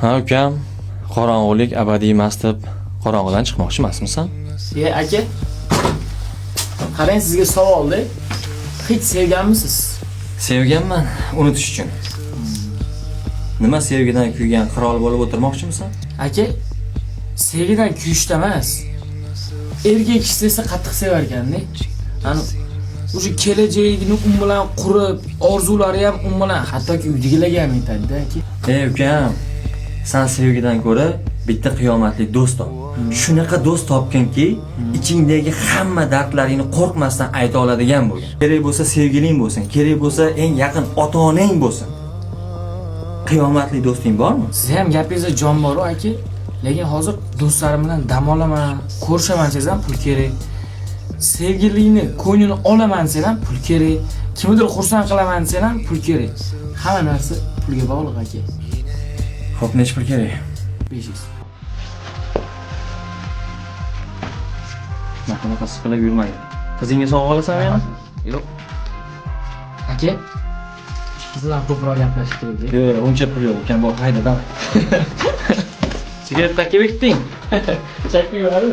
Ha ukam, qorong'ulik abadiy emas deb qorong'idan chiqmoqchi emasmisan? Aka. Qarang, sizga savolda. Hech sevganmisiz? Sevganman, unutish uchun. Nima sevgidan kuygan qirol bo'lib o'tirmoqchimisan? Aka, sevgidan kuyishda emas. Erkak kishi esa qattiq sevar ekanda. Ani o'sha kelajagini bilan qurib, orzulari ham bilan, hattoki uydagilarga ham aytadi-da aka. Ukam, sen sevgidan ko'ra bitta qiyomatli do'st top. Shunaqa do'st topkinki, ichingdagi hamma dardlaringni qo'rqmasdan ayta oladigan bo'lgan. Kerak bo'lsa sevgiling bo'lsin, kerak bo'lsa eng yaqin ota-onang bo'lsin. Qiyomatli do'sting bormi? Siz ham gapingizda jon bor aka. Lekin hozir do'stlarim bilan dam olaman, ko'rishaman desangiz ham pul kerak. Sevgilingni ko'nglini olaman desan ham pul kerak. Kimnidir xursand qilaman desan ham pul kerak. Hamma narsa pulga bog'liq aka. Xo'p, nech pul kerak? 500. Bunaqa siqilib yurmang. Qizingga sovg'a olasanmi yana? Yo'q. Aka, sizlar ko'proq gaplashish kerak. Yo'q, uncha pul yo'q. Ukam bor, hayda, davay. Sigaret takib ekding. Chakib yuboradi.